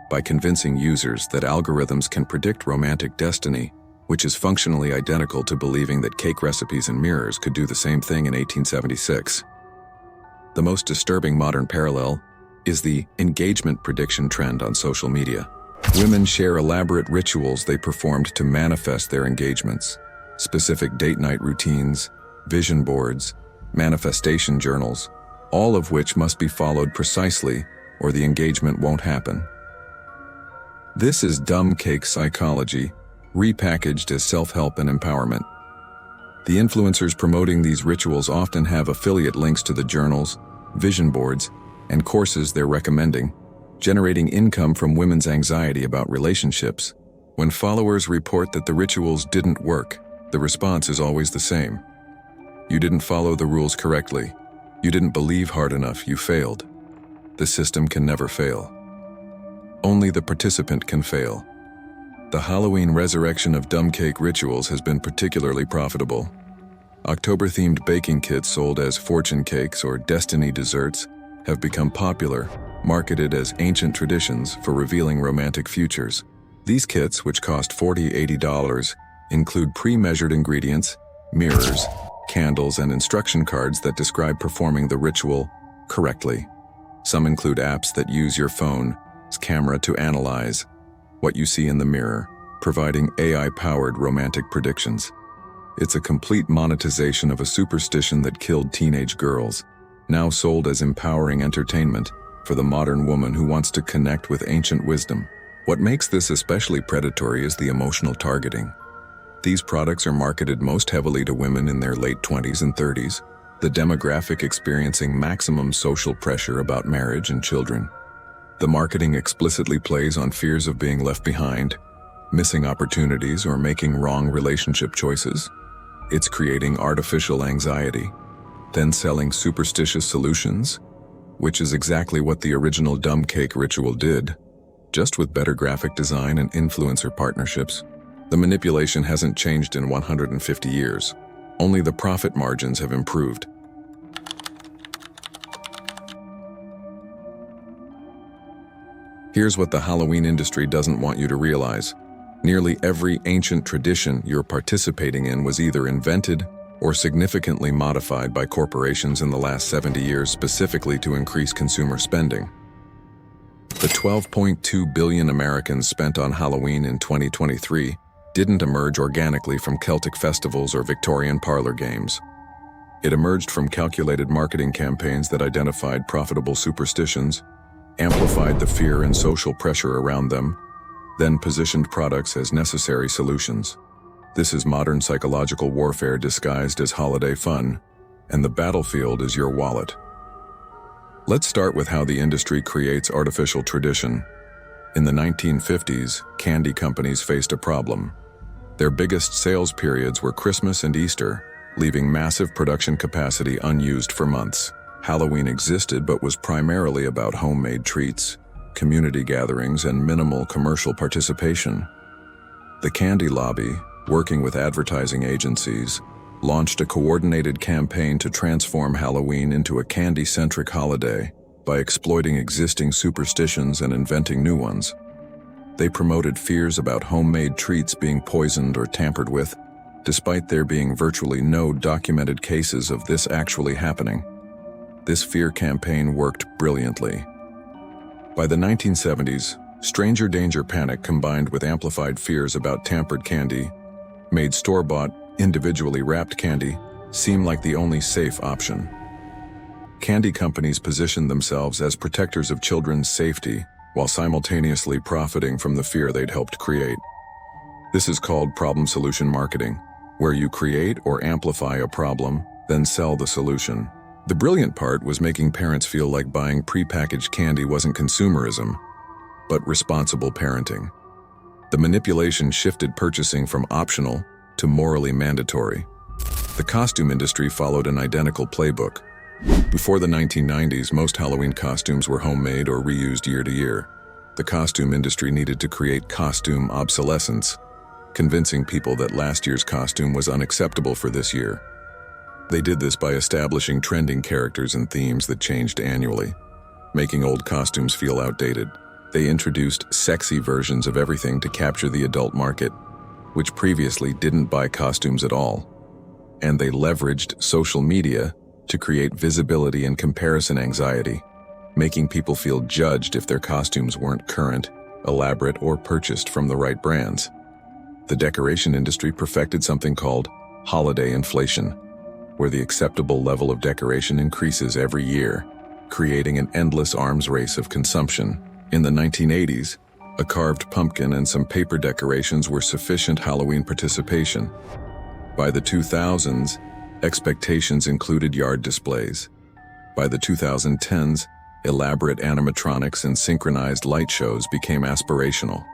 by convincing users that algorithms can predict romantic destiny, which is functionally identical to believing that cake recipes and mirrors could do the same thing in 1876. The most disturbing modern parallel is the engagement prediction trend on social media. Women share elaborate rituals they performed to manifest their engagements, specific date night routines, vision boards, manifestation journals, all of which must be followed precisely or the engagement won't happen. This is dumb cake psychology, repackaged as self-help and empowerment. The influencers promoting these rituals often have affiliate links to the journals, vision boards, and courses they're recommending, generating income from women's anxiety about relationships. When followers report that the rituals didn't work, the response is always the same. You didn't follow the rules correctly. You didn't believe hard enough. You failed. The system can never fail. Only the participant can fail. The Halloween resurrection of dumb cake rituals has been particularly profitable. October-themed baking kits sold as fortune cakes or destiny desserts have become popular, marketed as ancient traditions for revealing romantic futures. These kits, which cost $40–80, include pre-measured ingredients, mirrors, candles, and instruction cards that describe performing the ritual correctly. Some include apps that use your phone's camera to analyze what you see in the mirror, providing AI-powered romantic predictions. It's a complete monetization of a superstition that killed teenage girls, now sold as empowering entertainment for the modern woman who wants to connect with ancient wisdom. What makes this especially predatory is the emotional targeting. These products are marketed most heavily to women in their late 20s and 30s, the demographic experiencing maximum social pressure about marriage and children. The marketing explicitly plays on fears of being left behind, missing opportunities, or making wrong relationship choices. It's creating artificial anxiety, then selling superstitious solutions, which is exactly what the original dumb cake ritual did, just with better graphic design and influencer partnerships. The manipulation hasn't changed in 150 years. Only the profit margins have improved. Here's what the Halloween industry doesn't want you to realize. Nearly every ancient tradition you're participating in was either invented or significantly modified by corporations in the last 70 years specifically to increase consumer spending. The 12.2 billion Americans spent on Halloween in 2023 didn't emerge organically from Celtic festivals or Victorian parlor games. It emerged from calculated marketing campaigns that identified profitable superstitions, amplified the fear and social pressure around them, then positioned products as necessary solutions. This is modern psychological warfare disguised as holiday fun, and the battlefield is your wallet. Let's start with how the industry creates artificial tradition. In the 1950s, candy companies faced a problem. Their biggest sales periods were Christmas and Easter, leaving massive production capacity unused for months. Halloween existed but was primarily about homemade treats, community gatherings, and minimal commercial participation. The candy lobby, working with advertising agencies, launched a coordinated campaign to transform Halloween into a candy-centric holiday by exploiting existing superstitions and inventing new ones. They promoted fears about homemade treats being poisoned or tampered with, despite there being virtually no documented cases of this actually happening. This fear campaign worked brilliantly. By the 1970s, stranger danger panic combined with amplified fears about tampered candy made store-bought, individually wrapped candy seem like the only safe option. Candy companies positioned themselves as protectors of children's safety while simultaneously profiting from the fear they'd helped create. This is called problem-solution marketing, where you create or amplify a problem, then sell the solution. The brilliant part was making parents feel like buying prepackaged candy wasn't consumerism, but responsible parenting. The manipulation shifted purchasing from optional to morally mandatory. The costume industry followed an identical playbook. Before the 1990s, most Halloween costumes were homemade or reused year to year. The costume industry needed to create costume obsolescence, convincing people that last year's costume was unacceptable for this year. They did this by establishing trending characters and themes that changed annually, making old costumes feel outdated. They introduced sexy versions of everything to capture the adult market, which previously didn't buy costumes at all. And they leveraged social media to create visibility and comparison anxiety, making people feel judged if their costumes weren't current, elaborate, or purchased from the right brands. The decoration industry perfected something called holiday inflation, where the acceptable level of decoration increases every year, creating an endless arms race of consumption. In the 1980s, a carved pumpkin and some paper decorations were sufficient Halloween participation. By the 2000s, expectations included yard displays. By the 2010s, elaborate animatronics and synchronized light shows became aspirational.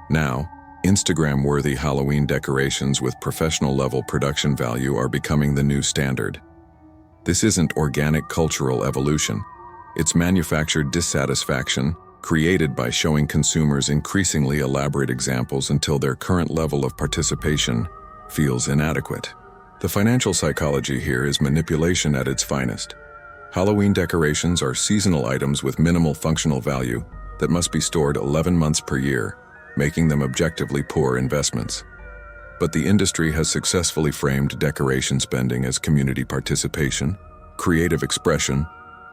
Now, Instagram-worthy Halloween decorations with professional-level production value are becoming the new standard. This isn't organic cultural evolution. It's manufactured dissatisfaction, created by showing consumers increasingly elaborate examples until their current level of participation feels inadequate. The financial psychology here is manipulation at its finest. Halloween decorations are seasonal items with minimal functional value that must be stored 11 months per year, making them objectively poor investments. But the industry has successfully framed decoration spending as community participation, creative expression,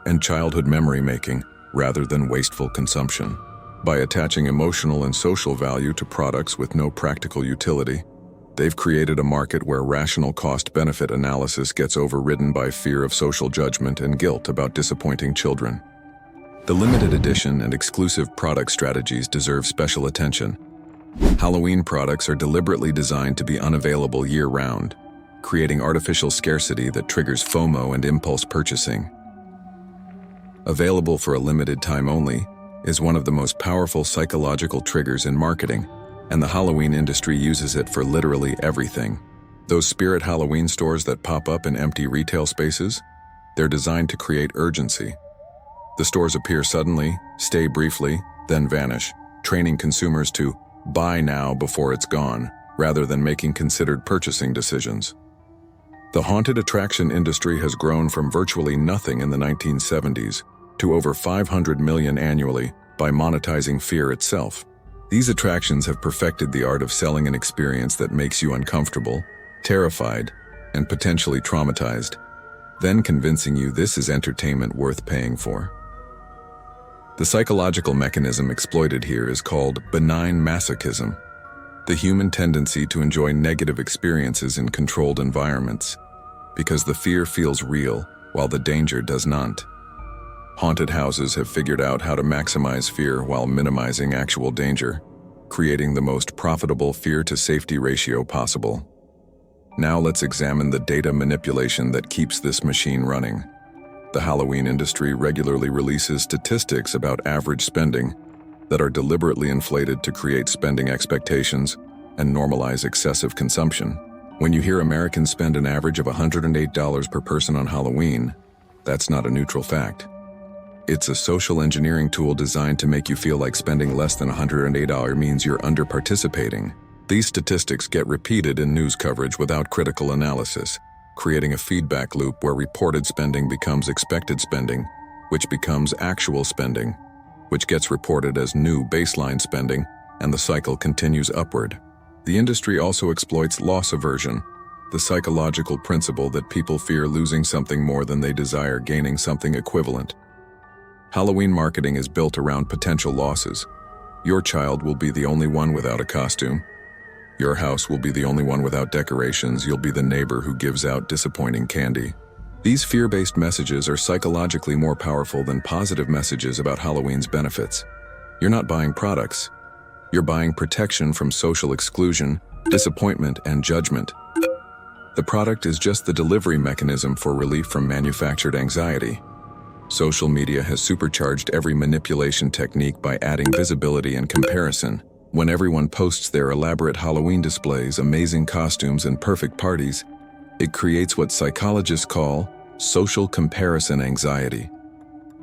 and childhood memory making, rather than wasteful consumption. By attaching emotional and social value to products with no practical utility, they've created a market where rational cost-benefit analysis gets overridden by fear of social judgment and guilt about disappointing children. The limited edition and exclusive product strategies deserve special attention. Halloween products are deliberately designed to be unavailable year-round, creating artificial scarcity that triggers FOMO and impulse purchasing. Available for a limited time only is one of the most powerful psychological triggers in marketing, and the Halloween industry uses it for literally everything. Those spirit Halloween stores that pop up in empty retail spaces, they're designed to create urgency. The stores appear suddenly, stay briefly, then vanish, training consumers to buy now before it's gone, rather than making considered purchasing decisions. The haunted attraction industry has grown from virtually nothing in the 1970s to over 500 million annually by monetizing fear itself. These attractions have perfected the art of selling an experience that makes you uncomfortable, terrified, and potentially traumatized, then convincing you this is entertainment worth paying for. The psychological mechanism exploited here is called benign masochism, the human tendency to enjoy negative experiences in controlled environments, because the fear feels real while the danger does not. Haunted houses have figured out how to maximize fear while minimizing actual danger, creating the most profitable fear-to-safety ratio possible. Now let's examine the data manipulation that keeps this machine running. The Halloween industry regularly releases statistics about average spending that are deliberately inflated to create spending expectations and normalize excessive consumption. When you hear Americans spend an average of $108 per person on Halloween, that's not a neutral fact. It's a social engineering tool designed to make you feel like spending less than $108 means you're under-participating. These statistics get repeated in news coverage without critical analysis, creating a feedback loop where reported spending becomes expected spending, which becomes actual spending, which gets reported as new baseline spending, and the cycle continues upward. The industry also exploits loss aversion, the psychological principle that people fear losing something more than they desire gaining something equivalent. Halloween marketing is built around potential losses. Your child will be the only one without a costume. Your house will be the only one without decorations. You'll be the neighbor who gives out disappointing candy. These fear-based messages are psychologically more powerful than positive messages about Halloween's benefits. You're not buying products. You're buying protection from social exclusion, disappointment, and judgment. The product is just the delivery mechanism for relief from manufactured anxiety. Social media has supercharged every manipulation technique by adding visibility and comparison. When everyone posts their elaborate Halloween displays, amazing costumes, and perfect parties, it creates what psychologists call social comparison anxiety.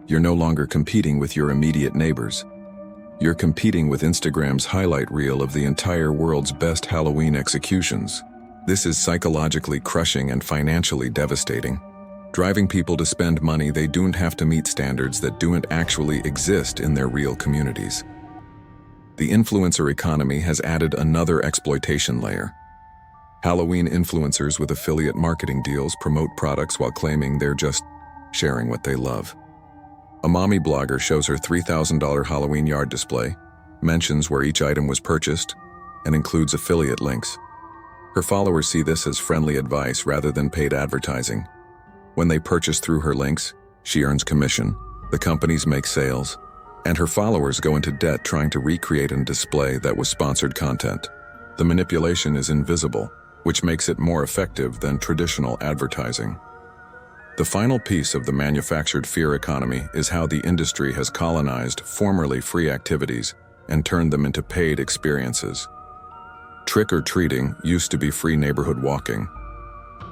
You're no longer competing with your immediate neighbors. You're competing with Instagram's highlight reel of the entire world's best Halloween executions. This is psychologically crushing and financially devastating, driving people to spend money they don't have to meet standards that don't actually exist in their real communities. The influencer economy has added another exploitation layer. Halloween influencers with affiliate marketing deals promote products while claiming they're just sharing what they love. A mommy blogger shows her $3,000 Halloween yard display, mentions where each item was purchased, and includes affiliate links. Her followers see this as friendly advice rather than paid advertising. When they purchase through her links, she earns commission, the companies make sales, and her followers go into debt trying to recreate and display that was sponsored content. The manipulation is invisible, which makes it more effective than traditional advertising. The final piece of the manufactured fear economy is how the industry has colonized formerly free activities and turned them into paid experiences. Trick-or-treating used to be free neighborhood walking.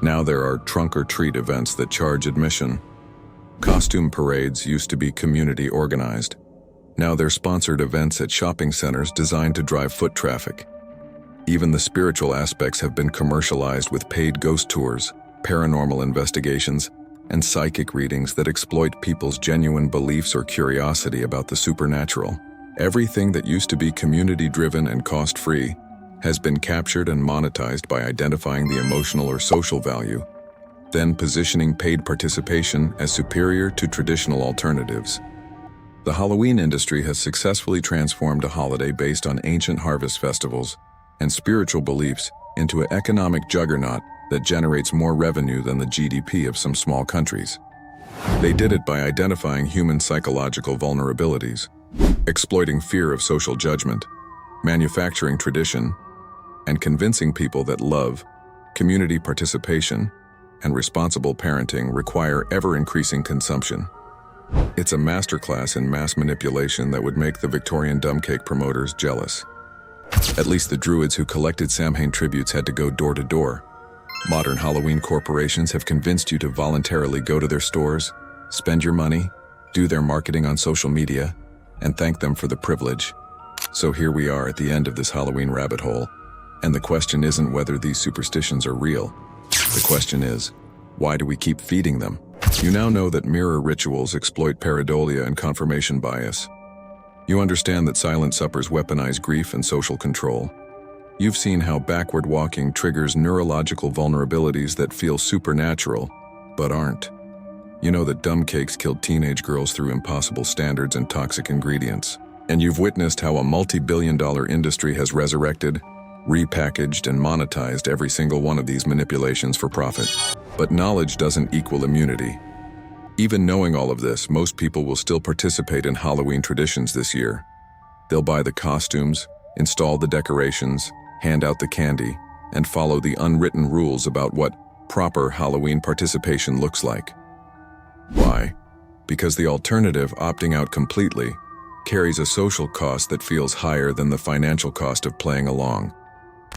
Now there are trunk-or-treat events that charge admission. Costume parades used to be community organized. Now they're sponsored events at shopping centers designed to drive foot traffic. Even the spiritual aspects have been commercialized with paid ghost tours, paranormal investigations, and psychic readings that exploit people's genuine beliefs or curiosity about the supernatural. Everything that used to be community-driven and cost-free has been captured and monetized by identifying the emotional or social value, then positioning paid participation as superior to traditional alternatives. The Halloween industry has successfully transformed a holiday based on ancient harvest festivals and spiritual beliefs into an economic juggernaut that generates more revenue than the GDP of some small countries. They did it by identifying human psychological vulnerabilities, exploiting fear of social judgment, manufacturing tradition, and convincing people that love, community participation, and responsible parenting require ever-increasing consumption. It's a masterclass in mass manipulation that would make the Victorian dumb cake promoters jealous. At least the druids who collected Samhain tributes had to go door to door. Modern Halloween corporations have convinced you to voluntarily go to their stores, spend your money, do their marketing on social media, and thank them for the privilege. So here we are at the end of this Halloween rabbit hole, and the question isn't whether these superstitions are real. The question is, why do we keep feeding them? You now know that mirror rituals exploit pareidolia and confirmation bias. You understand that silent suppers weaponize grief and social control. You've seen how backward walking triggers neurological vulnerabilities that feel supernatural, but aren't. You know that dumb cakes killed teenage girls through impossible standards and toxic ingredients. And you've witnessed how a multi-billion-dollar industry has resurrected, repackaged, and monetized every single one of these manipulations for profit. But knowledge doesn't equal immunity. Even knowing all of this, most people will still participate in Halloween traditions this year. They'll buy the costumes, install the decorations, hand out the candy, and follow the unwritten rules about what proper Halloween participation looks like. Why? Because the alternative, opting out completely, carries a social cost that feels higher than the financial cost of playing along.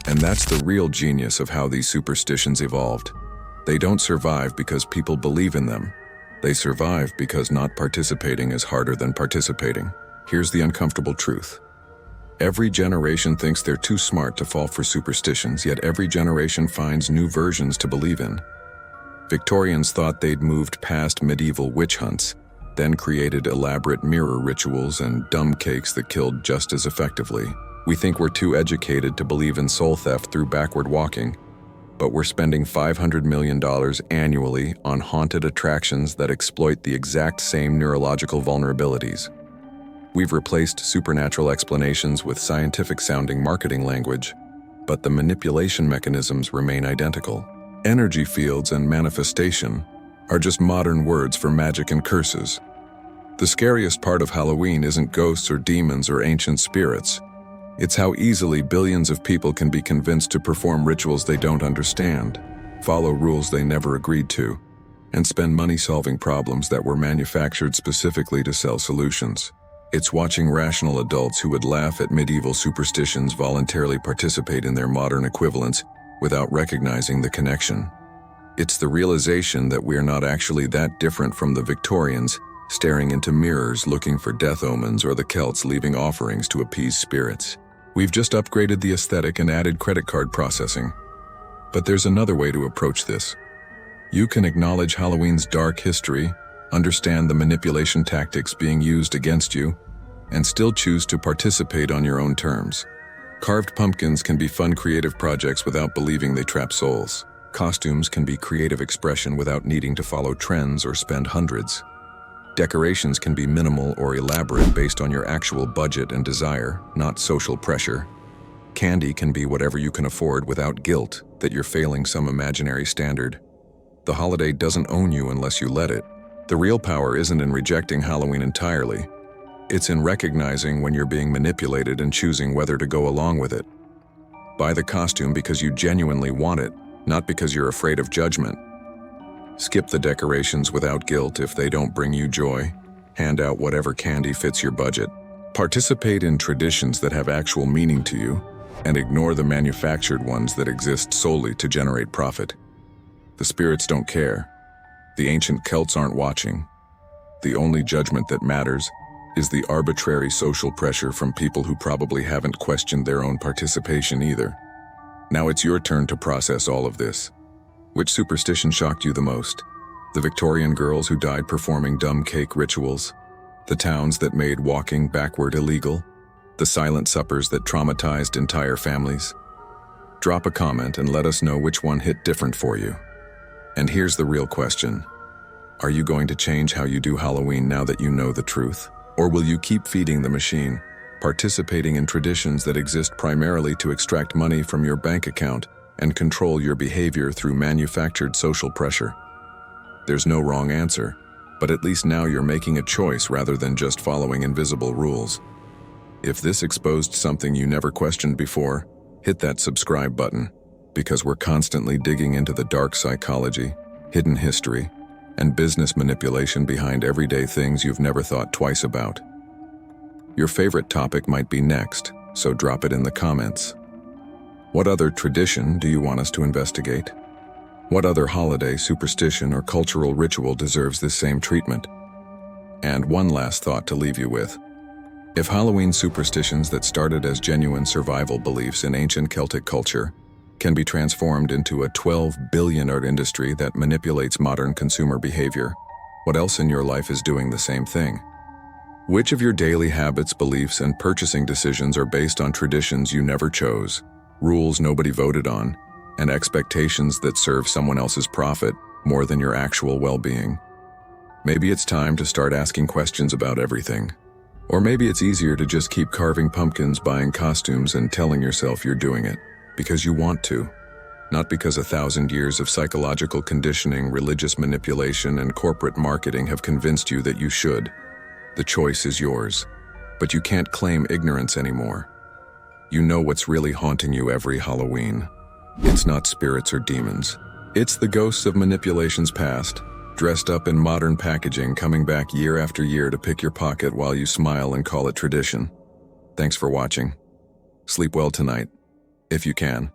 And that's the real genius of how these superstitions evolved. They don't survive because people believe in them. They survive because not participating is harder than participating. Here's the uncomfortable truth. Every generation thinks they're too smart to fall for superstitions, yet every generation finds new versions to believe in. Victorians thought they'd moved past medieval witch hunts, then created elaborate mirror rituals and dumb cakes that killed just as effectively. We think we're too educated to believe in soul theft through backward walking, but we're spending $500 million annually on haunted attractions that exploit the exact same neurological vulnerabilities. We've replaced supernatural explanations with scientific-sounding marketing language, but the manipulation mechanisms remain identical. Energy fields and manifestation are just modern words for magic and curses. The scariest part of Halloween isn't ghosts or demons or ancient spirits. It's how easily billions of people can be convinced to perform rituals they don't understand, follow rules they never agreed to, and spend money solving problems that were manufactured specifically to sell solutions. It's watching rational adults who would laugh at medieval superstitions voluntarily participate in their modern equivalents without recognizing the connection. It's the realization that we're not actually that different from the Victorians, staring into mirrors looking for death omens, or the Celts leaving offerings to appease spirits. We've just upgraded the aesthetic and added credit card processing. But there's another way to approach this. You can acknowledge Halloween's dark history, understand the manipulation tactics being used against you, and still choose to participate on your own terms. Carved pumpkins can be fun creative projects without believing they trap souls. Costumes can be creative expression without needing to follow trends or spend hundreds. Decorations can be minimal or elaborate based on your actual budget and desire, not social pressure. Candy can be whatever you can afford without guilt that you're failing some imaginary standard. The holiday doesn't own you unless you let it. The real power isn't in rejecting Halloween entirely. It's in recognizing when you're being manipulated and choosing whether to go along with it. Buy the costume because you genuinely want it, not because you're afraid of judgment. Skip the decorations without guilt if they don't bring you joy. Hand out whatever candy fits your budget. Participate in traditions that have actual meaning to you, and ignore the manufactured ones that exist solely to generate profit. The spirits don't care. The ancient Celts aren't watching. The only judgment that matters is the arbitrary social pressure from people who probably haven't questioned their own participation either. Now it's your turn to process all of this. Which superstition shocked you the most? The Victorian girls who died performing dumb cake rituals? The towns that made walking backward illegal? The silent suppers that traumatized entire families? Drop a comment and let us know which one hit different for you. And here's the real question. Are you going to change how you do Halloween now that you know the truth? Or will you keep feeding the machine, participating in traditions that exist primarily to extract money from your bank account and control your behavior through manufactured social pressure? There's no wrong answer, but at least now you're making a choice rather than just following invisible rules. If this exposed something you never questioned before, hit that subscribe button, because we're constantly digging into the dark psychology, hidden history, and business manipulation behind everyday things you've never thought twice about. Your favorite topic might be next, so drop it in the comments. What other tradition do you want us to investigate? What other holiday, superstition, or cultural ritual deserves this same treatment? And one last thought to leave you with. If Halloween superstitions that started as genuine survival beliefs in ancient Celtic culture can be transformed into a $12 billion industry that manipulates modern consumer behavior, what else in your life is doing the same thing? Which of your daily habits, beliefs, and purchasing decisions are based on traditions you never chose, rules nobody voted on, and expectations that serve someone else's profit more than your actual well-being? Maybe it's time to start asking questions about everything. Or maybe it's easier to just keep carving pumpkins, buying costumes, and telling yourself you're doing it because you want to, not because 1,000 years of psychological conditioning, religious manipulation, and corporate marketing have convinced you that you should. The choice is yours, but you can't claim ignorance anymore. You know what's really haunting you every Halloween. It's not spirits or demons. It's the ghosts of manipulations past, dressed up in modern packaging, coming back year after year to pick your pocket while you smile and call it tradition. Thanks for watching. Sleep well tonight, if you can.